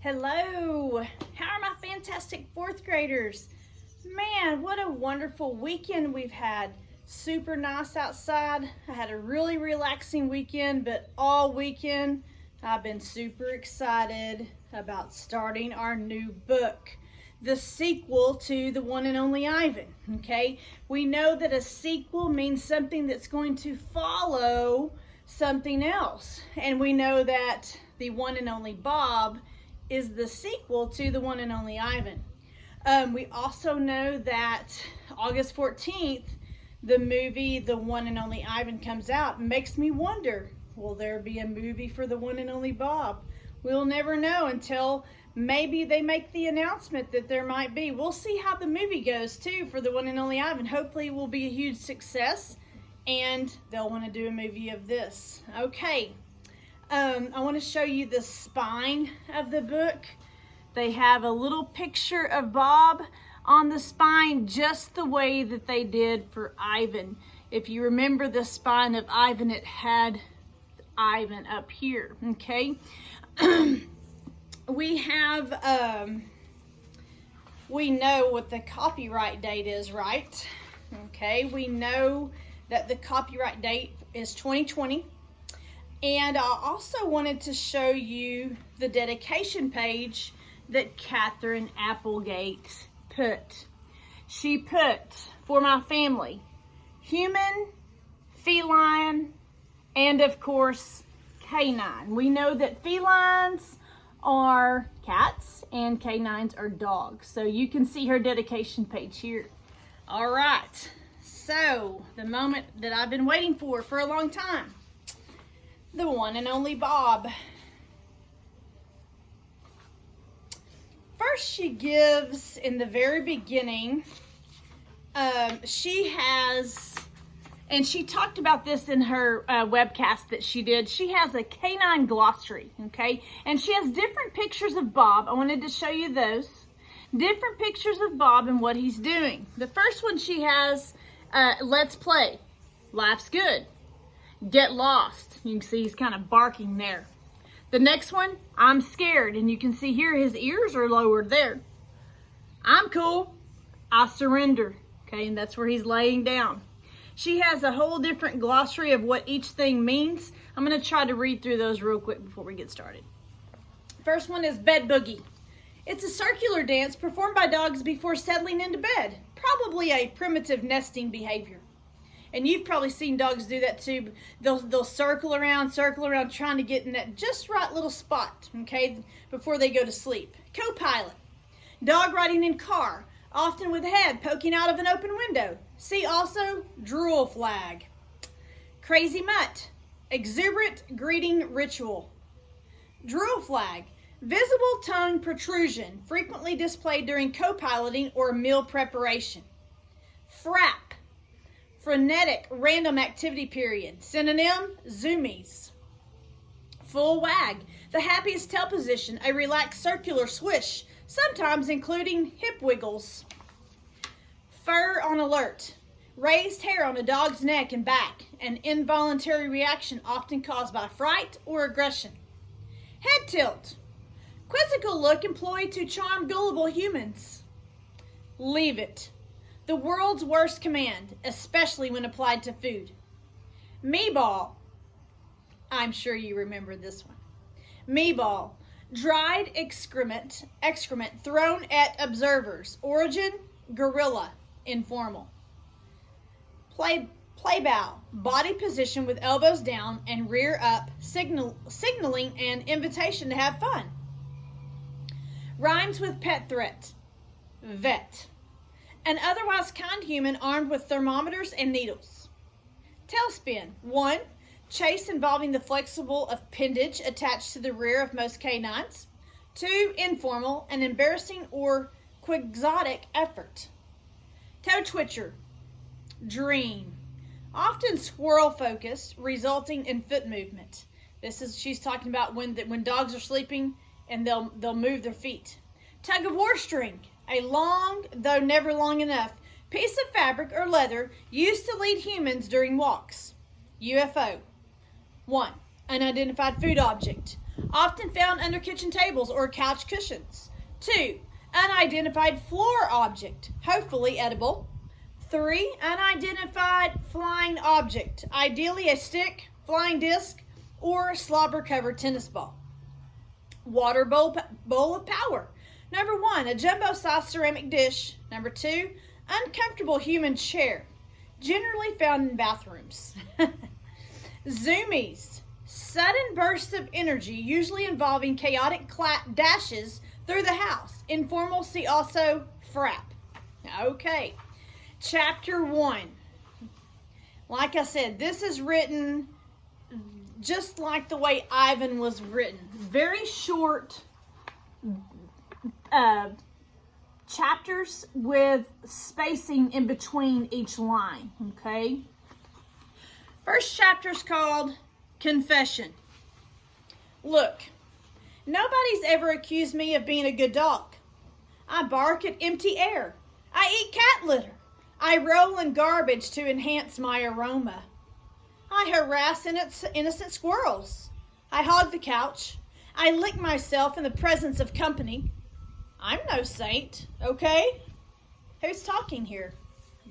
Hello, how are my fantastic fourth graders? Man, what a wonderful weekend we've had. Super nice outside. I had a really relaxing weekend, but all weekend I've been super excited about starting our new book, the sequel to The One and Only Ivan, okay? We know that a sequel means something that's going to follow something else, and we know that The One and Only Bob is the sequel to The One and Only Ivan. We also know that August 14th, the movie The One and Only Ivan comes out. It makes me wonder, will there be a movie for The One and Only Bob? We'll never know until maybe they make the announcement that there might be. We'll see how the movie goes too for The One and Only Ivan. Hopefully it will be a huge success and they'll want to do a movie of this. Okay. I want to show you the spine of the book. They have a little picture of Bob on the spine just the way that they did for Ivan. If you remember the spine of Ivan, it had Ivan up here, okay? We know what the copyright date is, right? Okay, we know that the copyright date is 2020. And I also wanted to show you the dedication page that Catherine Applegate put. She put, for my family, human, feline, and of course, canine. We know that felines are cats and canines are dogs. So you can see her dedication page here. All right, so the moment that I've been waiting for a long time. The One and Only Bob. First, she gives in the very beginning, she has, and she talked about this in her webcast that she did. She has a Canine Glossary, okay? And she has different pictures of Bob. I wanted to show you those. Different pictures of Bob and what he's doing. The first one she has, let's play. Life's good. Get lost. You can see he's kind of barking there. The next one, I'm scared. And you can see here his ears are lowered there. I'm cool. I surrender. Okay, and that's where he's laying down. She has a whole different glossary of what each thing means. I'm going to try to read through those real quick before we get started. First one is bed boogie. It's a circular dance performed by dogs before settling into bed. Probably a primitive nesting behavior. And you've probably seen dogs do that too. They'll circle around, trying to get in that just right little spot, okay, before they go to sleep. Co-pilot. Dog riding in car, often with head poking out of an open window. See also drool flag. Crazy mutt. Exuberant greeting ritual. Drool flag. Visible tongue protrusion, frequently displayed during co-piloting or meal preparation. Frap. Frenetic random activity period. Synonym, zoomies. Full wag. The happiest tail position. A relaxed circular swish, sometimes including hip wiggles. Fur on alert. Raised hair on a dog's neck and back. An involuntary reaction often caused by fright or aggression. Head tilt. Quizzical look employed to charm gullible humans. Leave it. The world's worst command, especially when applied to food. Meeball. I'm sure you remember this one. Meeball. Dried excrement thrown at observers. Origin, gorilla, informal. Playbow. Body position with elbows down and rear up, signaling an invitation to have fun. Rhymes with pet threat. Vet. An otherwise kind human armed with thermometers and needles. Tailspin. 1. Chase involving the flexible appendage attached to the rear of most canines. 2. Informal, an embarrassing or quixotic effort. Toe twitcher. Dream. Often squirrel focused, resulting in foot movement. She's talking about when dogs are sleeping and they'll move their feet. Tug of war string. A long, though never long enough, piece of fabric or leather used to lead humans during walks. UFO. 1. Unidentified food object. often found under kitchen tables or couch cushions. 2, unidentified floor object, hopefully edible. 3, unidentified flying object, ideally a stick, flying disc, or a slobber-covered tennis ball. Water bowl of power. Number 1, a jumbo-sized ceramic dish. Number 2, uncomfortable human chair, generally found in bathrooms. Zoomies, sudden bursts of energy, usually involving chaotic dashes through the house. Informal, see also frap. Okay, chapter 1. Like I said, this is written just like the way Ivan was written. Very short chapters with spacing in between each line, okay? First chapter is called Confession. Look, nobody's ever accused me of being a good dog. I bark at empty air. I eat cat litter. I roll in garbage to enhance my aroma. I harass innocent squirrels. I hog the couch. I lick myself in the presence of company. I'm no saint, okay? Who's talking here?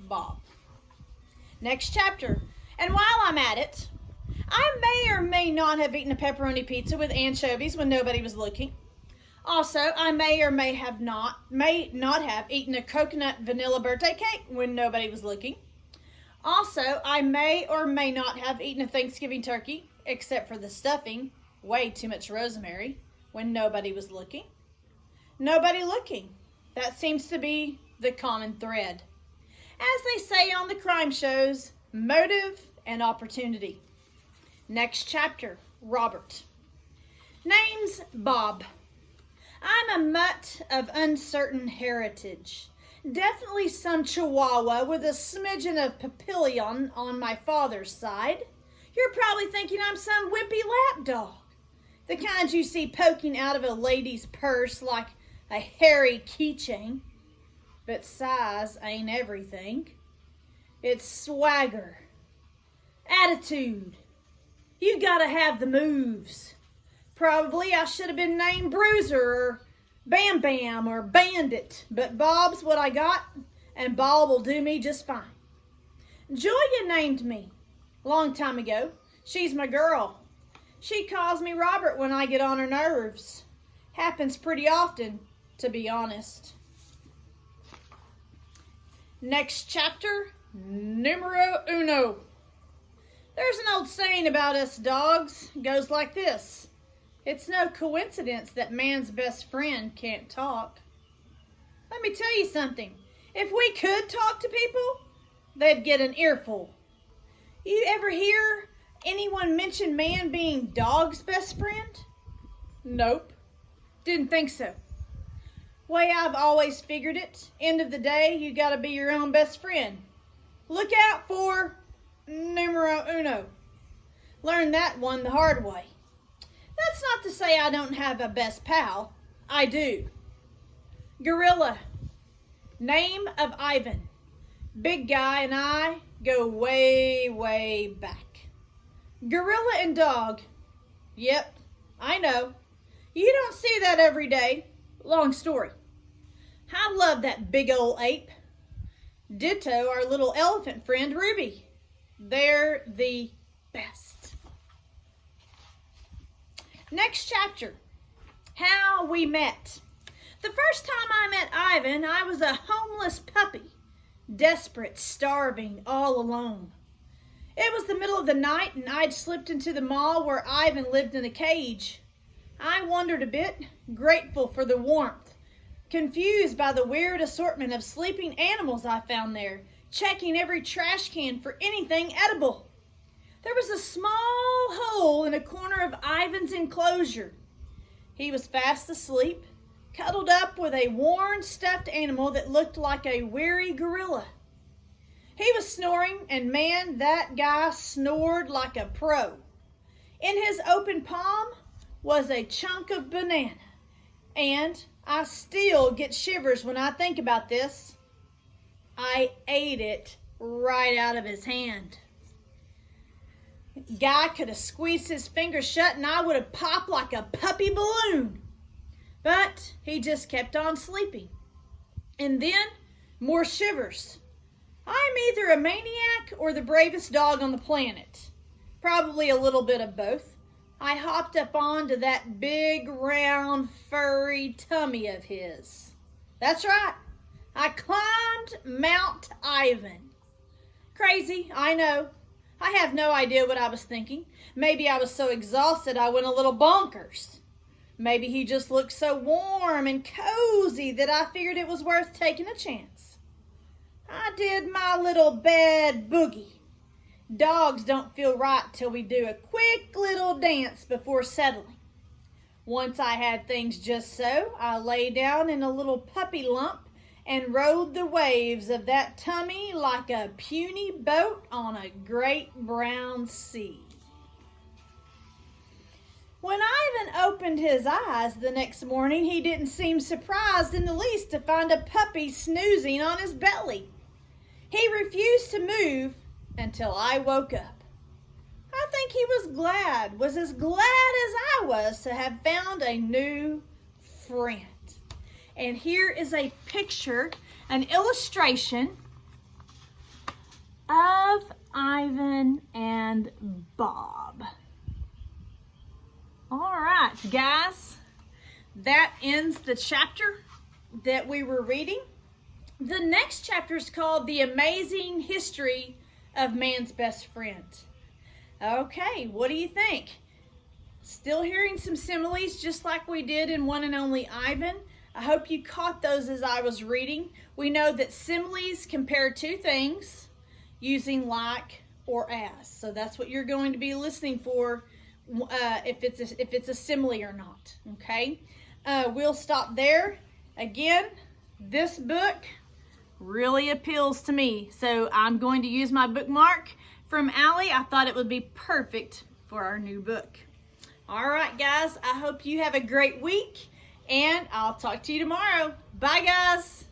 Bob. Next chapter. And while I'm at it, I may or may not have eaten a pepperoni pizza with anchovies when nobody was looking. Also, I may or may not have eaten a coconut vanilla birthday cake when nobody was looking. Also, I may or may not have eaten a Thanksgiving turkey, except for the stuffing, way too much rosemary, when nobody was looking. Nobody looking. That seems to be the common thread. As they say on the crime shows, motive and opportunity. Next chapter, Robert. Name's Bob. I'm a mutt of uncertain heritage. Definitely some Chihuahua with a smidgen of Papillon on my father's side. You're probably thinking I'm some wimpy lapdog. The kind you see poking out of a lady's purse like a hairy keychain. But size ain't everything. It's swagger. Attitude. You gotta have the moves. Probably I should have been named Bruiser or Bam Bam or Bandit, but Bob's what I got, and Bob will do me just fine. Julia named me long time ago. She's my girl. She calls me Robert when I get on her nerves. Happens pretty often, to be honest. Next chapter, numero uno. There's an old saying about us dogs. It goes like this. It's no coincidence that man's best friend can't talk. Let me tell you something. If we could talk to people, they'd get an earful. You ever hear anyone mention man being dog's best friend? Nope. Didn't think so. Way I've always figured it, end of the day, you gotta be your own best friend. Look out for numero uno. Learned that one the hard way. That's not to say I don't have a best pal. I do. Gorilla. Name of Ivan. Big guy and I go way, way back. Gorilla and dog. Yep, I know. You don't see that every day. Long story. I love that big old ape. Ditto our little elephant friend, Ruby. They're the best. Next chapter, how we met. The first time I met Ivan, I was a homeless puppy, desperate, starving, all alone. It was the middle of the night and I'd slipped into the mall where Ivan lived in a cage. I wondered a bit, grateful for the warmth, confused by the weird assortment of sleeping animals I found there, checking every trash can for anything edible. There was a small hole in a corner of Ivan's enclosure. He was fast asleep, cuddled up with a worn, stuffed animal that looked like a weary gorilla. He was snoring, and man, that guy snored like a pro. In his open palm was a chunk of banana, and I still get shivers when I think about this. I ate it right out of his hand. Guy could have squeezed his fingers shut and I would have popped like a puppy balloon. But he just kept on sleeping. And then more shivers. I'm either a maniac or the bravest dog on the planet. Probably a little bit of both. I hopped up onto that big, round, furry tummy of his. That's right. I climbed Mount Ivan. Crazy, I know. I have no idea what I was thinking. Maybe I was so exhausted I went a little bonkers. Maybe he just looked so warm and cozy that I figured it was worth taking a chance. I did my little bed boogie. Dogs don't feel right till we do a quick little dance before settling. Once I had things just so, I lay down in a little puppy lump and rode the waves of that tummy like a puny boat on a great brown sea. When Ivan opened his eyes the next morning, he didn't seem surprised in the least to find a puppy snoozing on his belly. He refused to move until I woke up. I think he was as glad as I was to have found a new friend. And here is a picture, an illustration of Ivan and Bob. All right, guys, that ends the chapter that we were reading. The next chapter is called The Amazing History of Man's Best Friend. Okay, what do you think? Still hearing some similes just like we did in One and Only Ivan. I hope you caught those as I was reading. We know that similes compare two things using like or as. So that's what you're going to be listening for if it's a simile or not. Okay, we'll stop there. Again, this book really appeals to me, so I'm going to use my bookmark from Allie. I thought it would be perfect for our new book. All right, guys, I hope you have a great week, and I'll talk to you tomorrow. Bye, guys.